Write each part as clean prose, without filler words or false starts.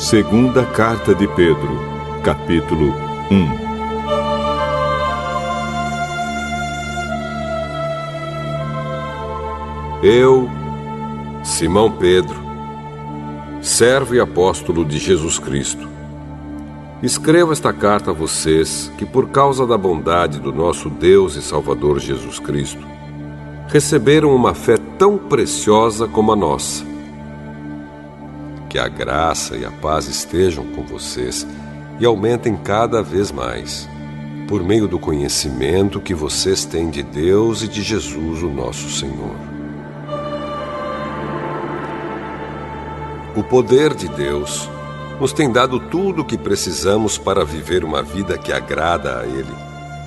Segunda Carta de Pedro, capítulo 1. Eu, Simão Pedro, servo e apóstolo de Jesus Cristo, escrevo esta carta a vocês que, por causa da bondade do nosso Deus e Salvador Jesus Cristo, receberam uma fé tão preciosa como a nossa. Que a graça e a paz estejam com vocês e aumentem cada vez mais, por meio do conhecimento que vocês têm de Deus e de Jesus, o nosso Senhor. O poder de Deus nos tem dado tudo o que precisamos para viver uma vida que agrada a Ele,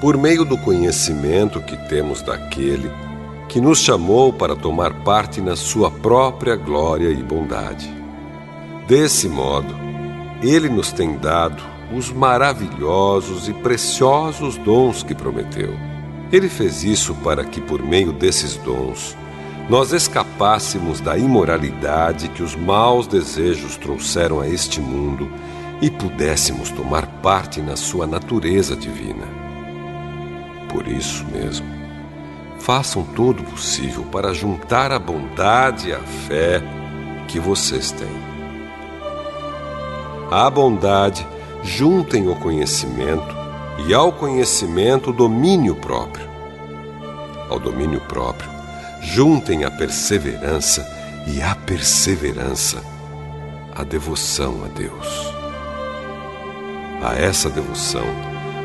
por meio do conhecimento que temos daquele que nos chamou para tomar parte na sua própria glória e bondade. Desse modo, Ele nos tem dado os maravilhosos e preciosos dons que prometeu. Ele fez isso para que, por meio desses dons, nós escapássemos da imoralidade que os maus desejos trouxeram a este mundo e pudéssemos tomar parte na sua natureza divina. Por isso mesmo, façam todo o possível para juntar a bondade e a fé que vocês têm. À bondade, juntem o conhecimento e ao conhecimento o domínio próprio. Ao domínio próprio, juntem a perseverança e à perseverança a devoção a Deus. A essa devoção,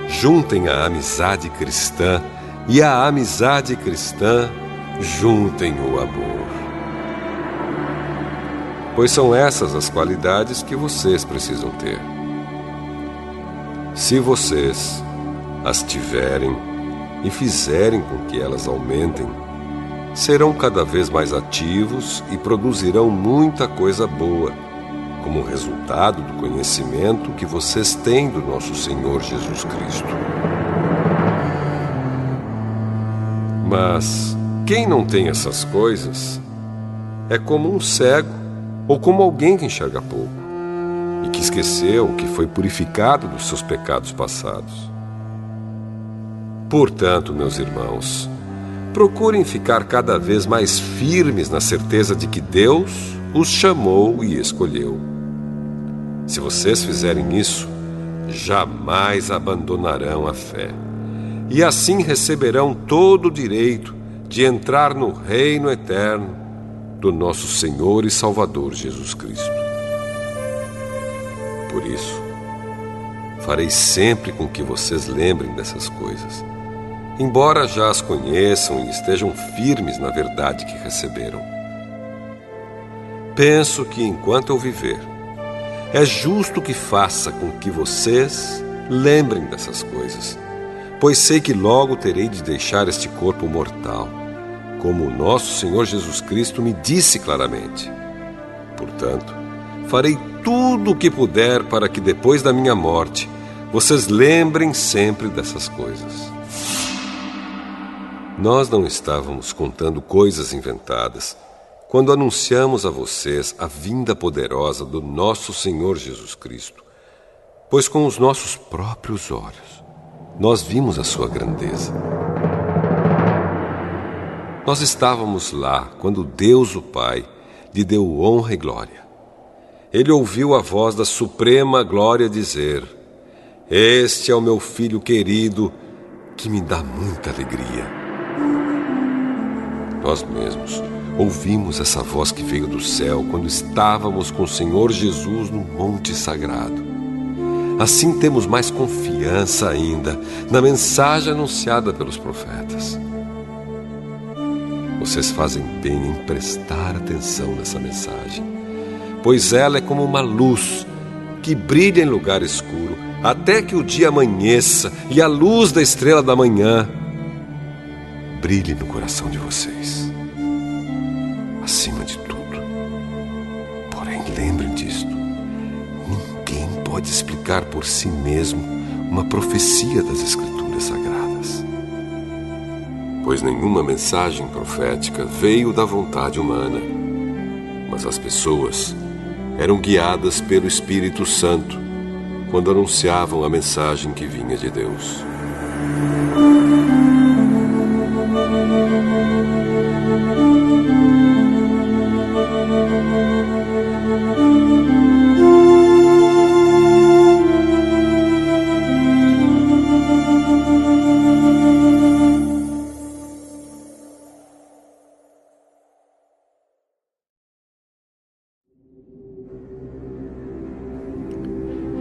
juntem a amizade cristã e à amizade cristã, juntem o amor. Pois são essas as qualidades que vocês precisam ter. Se vocês as tiverem e fizerem com que elas aumentem, serão cada vez mais ativos e produzirão muita coisa boa, como resultado do conhecimento que vocês têm do nosso Senhor Jesus Cristo. Mas quem não tem essas coisas é como um cego ou como alguém que enxerga pouco e que esqueceu que foi purificado dos seus pecados passados. Portanto, meus irmãos, procurem ficar cada vez mais firmes na certeza de que Deus os chamou e escolheu. Se vocês fizerem isso, jamais abandonarão a fé, e assim receberão todo o direito de entrar no reino eterno do nosso Senhor e Salvador Jesus Cristo. Por isso, farei sempre com que vocês lembrem dessas coisas, embora já as conheçam e estejam firmes na verdade que receberam. Penso que, enquanto eu viver, é justo que faça com que vocês lembrem dessas coisas, pois sei que logo terei de deixar este corpo mortal, como o nosso Senhor Jesus Cristo me disse claramente. Portanto, farei tudo o que puder para que depois da minha morte, vocês lembrem sempre dessas coisas. Nós não estávamos contando coisas inventadas quando anunciamos a vocês a vinda poderosa do nosso Senhor Jesus Cristo, pois com os nossos próprios olhos nós vimos a sua grandeza. Nós estávamos lá quando Deus, o Pai, lhe deu honra e glória. Ele ouviu a voz da suprema glória dizer: "Este é o meu filho querido, que me dá muita alegria." Nós mesmos ouvimos essa voz que veio do céu quando estávamos com o Senhor Jesus no Monte Sagrado. Assim temos mais confiança ainda na mensagem anunciada pelos profetas. Vocês fazem bem em prestar atenção nessa mensagem, pois ela é como uma luz que brilha em lugar escuro até que o dia amanheça e a luz da estrela da manhã brilhe no coração de vocês. Acima de tudo, porém, lembrem disto: ninguém pode explicar por si mesmo uma profecia das Escrituras Sagradas, pois nenhuma mensagem profética veio da vontade humana, mas as pessoas eram guiadas pelo Espírito Santo quando anunciavam a mensagem que vinha de Deus.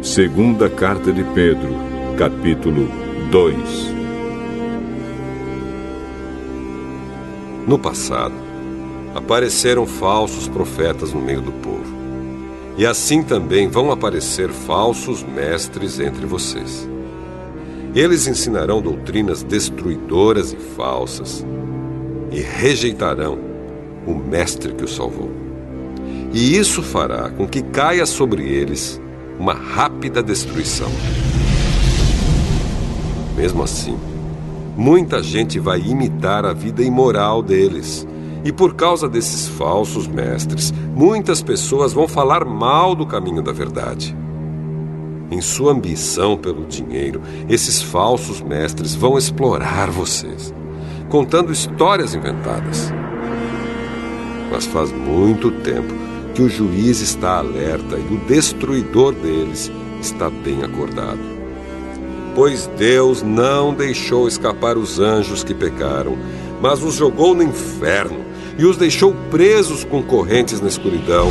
Segunda Carta de Pedro, capítulo 2. No passado, apareceram falsos profetas no meio do povo. E assim também vão aparecer falsos mestres entre vocês. Eles ensinarão doutrinas destruidoras e falsas e rejeitarão o mestre que os salvou. E isso fará com que caia sobre eles uma rápida destruição. Mesmo assim, muita gente vai imitar a vida imoral deles. E por causa desses falsos mestres, muitas pessoas vão falar mal do caminho da verdade. Em sua ambição pelo dinheiro, esses falsos mestres vão explorar vocês, contando histórias inventadas. Mas faz muito tempo que o juiz está alerta e o destruidor deles está bem acordado. Pois Deus não deixou escapar os anjos que pecaram, mas os jogou no inferno e os deixou presos com correntes na escuridão,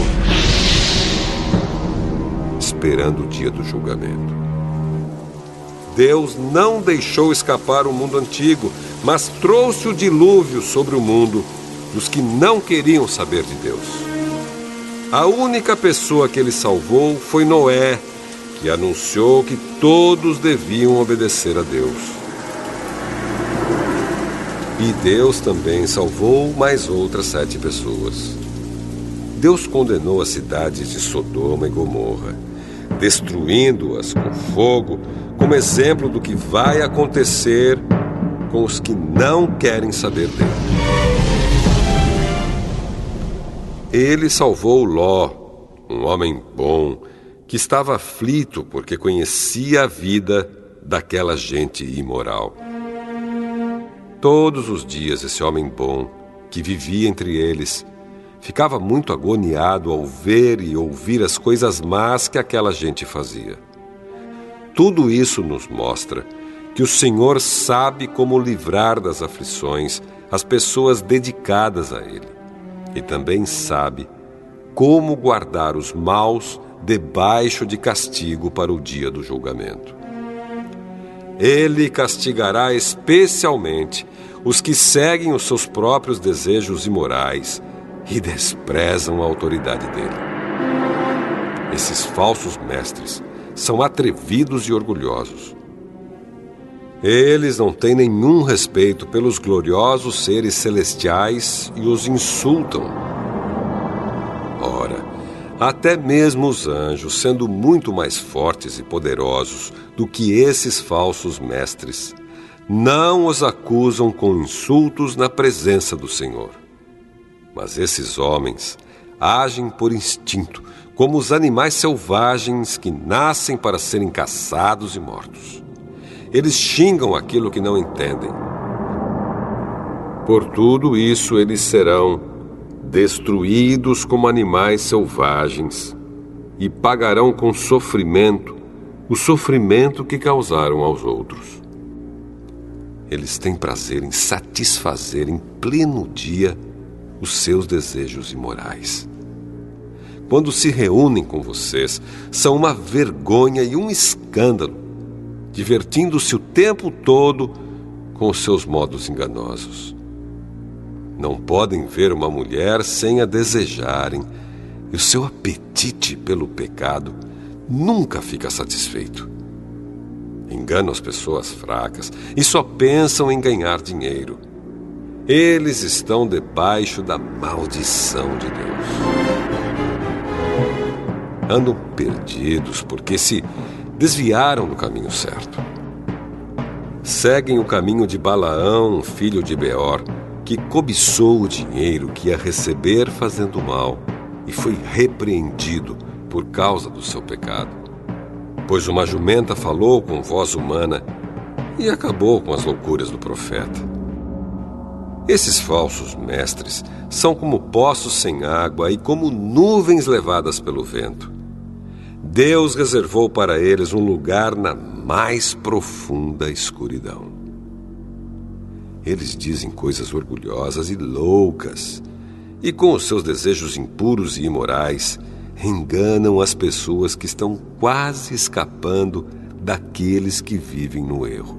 esperando o dia do julgamento. Deus não deixou escapar o mundo antigo, mas trouxe o dilúvio sobre o mundo dos que não queriam saber de Deus. A única pessoa que ele salvou foi Noé, que anunciou que todos deviam obedecer a Deus. E Deus também salvou mais outras 7 pessoas. Deus condenou as cidades de Sodoma e Gomorra, destruindo-as com fogo, como exemplo do que vai acontecer com os que não querem saber dele. Ele salvou Ló, um homem bom, que estava aflito porque conhecia a vida daquela gente imoral. Todos os dias esse homem bom, que vivia entre eles, ficava muito agoniado ao ver e ouvir as coisas más que aquela gente fazia. Tudo isso nos mostra que o Senhor sabe como livrar das aflições as pessoas dedicadas a Ele. E também sabe como guardar os maus debaixo de castigo para o dia do julgamento. Ele castigará especialmente os que seguem os seus próprios desejos imorais e desprezam a autoridade dele. Esses falsos mestres são atrevidos e orgulhosos. Eles não têm nenhum respeito pelos gloriosos seres celestiais e os insultam. Ora, até mesmo os anjos, sendo muito mais fortes e poderosos do que esses falsos mestres, não os acusam com insultos na presença do Senhor. Mas esses homens agem por instinto, como os animais selvagens que nascem para serem caçados e mortos. Eles xingam aquilo que não entendem. Por tudo isso, eles serão destruídos como animais selvagens e pagarão com sofrimento o sofrimento que causaram aos outros. Eles têm prazer em satisfazer em pleno dia os seus desejos imorais. Quando se reúnem com vocês, são uma vergonha e um escândalo, divertindo-se o tempo todo com os seus modos enganosos. Não podem ver uma mulher sem a desejarem, e o seu apetite pelo pecado nunca fica satisfeito. Enganam as pessoas fracas e só pensam em ganhar dinheiro. Eles estão debaixo da maldição de Deus. Andam perdidos porque se desviaram do caminho certo. Seguem o caminho de Balaão, filho de Beor, que cobiçou o dinheiro que ia receber fazendo mal e foi repreendido por causa do seu pecado. Pois uma jumenta falou com voz humana e acabou com as loucuras do profeta. Esses falsos mestres são como poços sem água e como nuvens levadas pelo vento. Deus reservou para eles um lugar na mais profunda escuridão. Eles dizem coisas orgulhosas e loucas, e com os seus desejos impuros e imorais, enganam as pessoas que estão quase escapando daqueles que vivem no erro.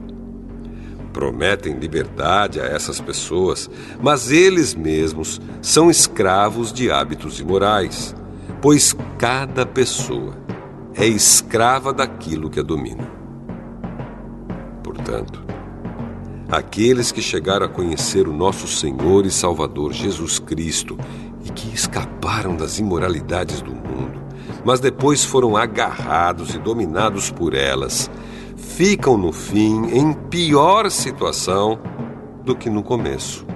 Prometem liberdade a essas pessoas, mas eles mesmos são escravos de hábitos imorais, pois cada pessoa é escrava daquilo que a domina. Portanto, aqueles que chegaram a conhecer o nosso Senhor e Salvador Jesus Cristo e que escaparam das imoralidades do mundo, mas depois foram agarrados e dominados por elas, ficam no fim em pior situação do que no começo.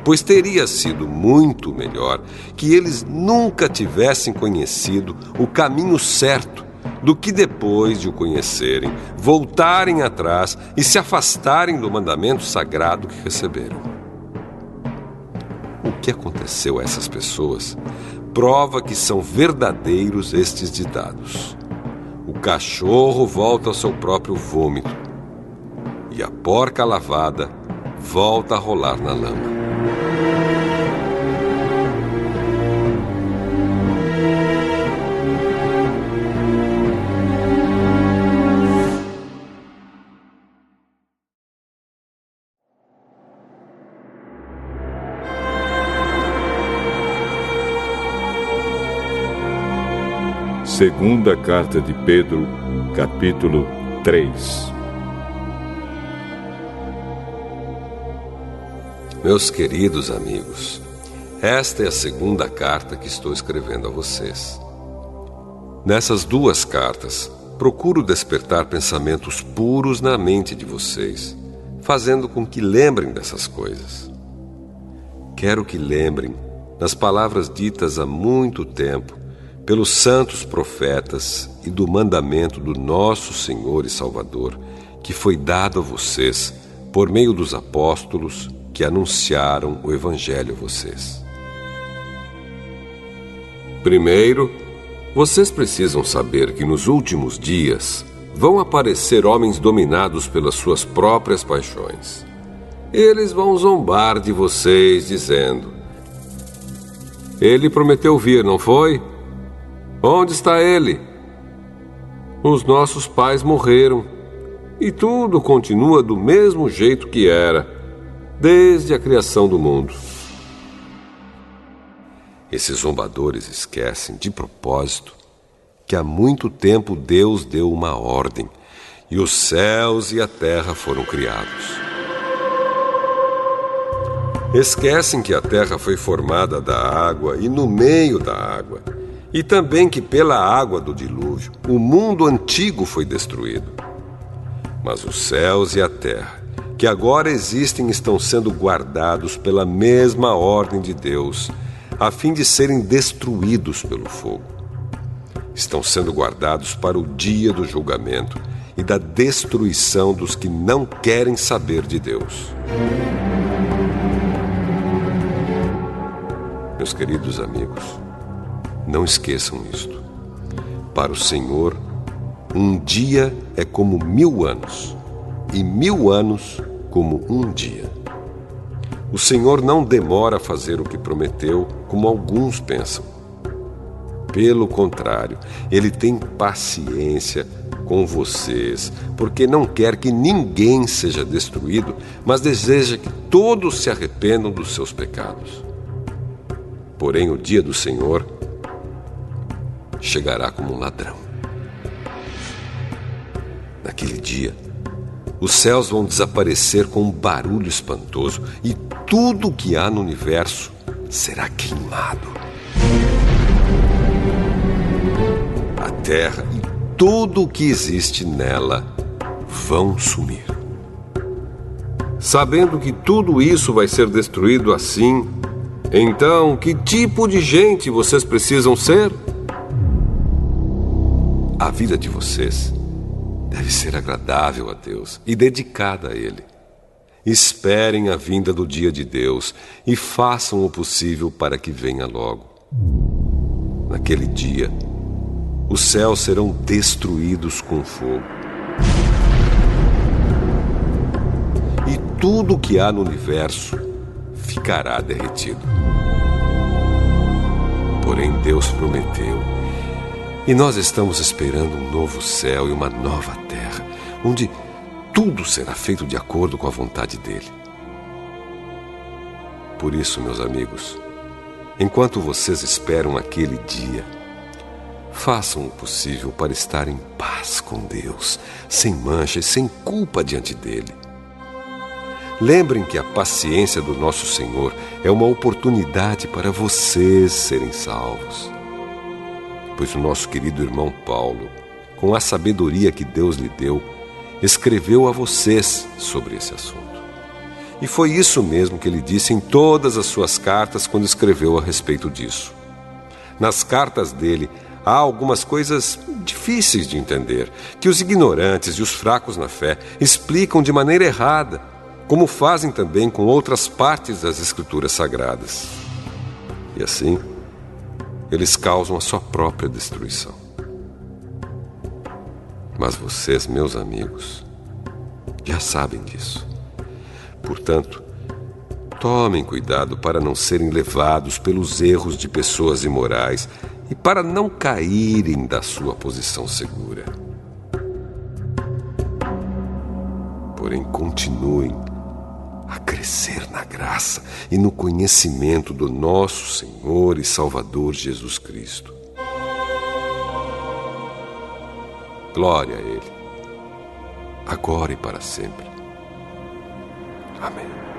Pois teria sido muito melhor que eles nunca tivessem conhecido o caminho certo do que depois de o conhecerem, voltarem atrás e se afastarem do mandamento sagrado que receberam. O que aconteceu a essas pessoas prova que são verdadeiros estes ditados. O cachorro volta ao seu próprio vômito e a porca lavada volta a rolar na lama. Segunda carta de Pedro, capítulo 3. Meus queridos amigos, esta é a segunda carta que estou escrevendo a vocês. Nessas duas cartas, procuro despertar pensamentos puros na mente de vocês, fazendo com que lembrem dessas coisas. Quero que lembrem das palavras ditas há muito tempo pelos santos profetas e do mandamento do nosso Senhor e Salvador, que foi dado a vocês por meio dos apóstolos que anunciaram o Evangelho a vocês. Primeiro, vocês precisam saber que nos últimos dias vão aparecer homens dominados pelas suas próprias paixões. Eles vão zombar de vocês, dizendo: "Ele prometeu vir, não foi? Onde está ele? Os nossos pais morreram e tudo continua do mesmo jeito que era, desde a criação do mundo." Esses zombadores esquecem, de propósito, que há muito tempo Deus deu uma ordem e os céus e a terra foram criados. Esquecem que a terra foi formada da água e no meio da água, e também que pela água do dilúvio o mundo antigo foi destruído. Mas os céus e a terra, que agora existem, estão sendo guardados pela mesma ordem de Deus, a fim de serem destruídos pelo fogo. Estão sendo guardados para o dia do julgamento e da destruição dos que não querem saber de Deus. Meus queridos amigos, não esqueçam isto. Para o Senhor, um dia é como 1000 anos, e 1000 anos como um dia. O Senhor não demora a fazer o que prometeu, como alguns pensam. Pelo contrário, Ele tem paciência com vocês, porque não quer que ninguém seja destruído, mas deseja que todos se arrependam dos seus pecados. Porém, o dia do Senhor chegará como um ladrão. Naquele dia, os céus vão desaparecer com um barulho espantoso e tudo o que há no universo será queimado. A terra e tudo o que existe nela vão sumir. Sabendo que tudo isso vai ser destruído assim, então que tipo de gente vocês precisam ser? A vida de vocês deve ser agradável a Deus e dedicada a Ele. Esperem a vinda do dia de Deus e façam o possível para que venha logo. Naquele dia, os céus serão destruídos com fogo. E tudo o que há no universo ficará derretido. Porém, Deus prometeu, e nós estamos esperando um novo céu e uma nova terra, onde tudo será feito de acordo com a vontade dele. Por isso, meus amigos, enquanto vocês esperam aquele dia, façam o possível para estar em paz com Deus, sem mancha e sem culpa diante dele. Lembrem que a paciência do nosso Senhor é uma oportunidade para vocês serem salvos. Pois o nosso querido irmão Paulo, com a sabedoria que Deus lhe deu, escreveu a vocês sobre esse assunto. E foi isso mesmo que ele disse em todas as suas cartas quando escreveu a respeito disso. Nas cartas dele, há algumas coisas difíceis de entender, que os ignorantes e os fracos na fé explicam de maneira errada, como fazem também com outras partes das Escrituras Sagradas. E assim, eles causam a sua própria destruição. Mas vocês, meus amigos, já sabem disso. Portanto, tomem cuidado para não serem levados pelos erros de pessoas imorais e para não caírem da sua posição segura. Porém, continuem a crescer na graça e no conhecimento do nosso Senhor e Salvador Jesus Cristo. Glória a Ele, agora e para sempre. Amém.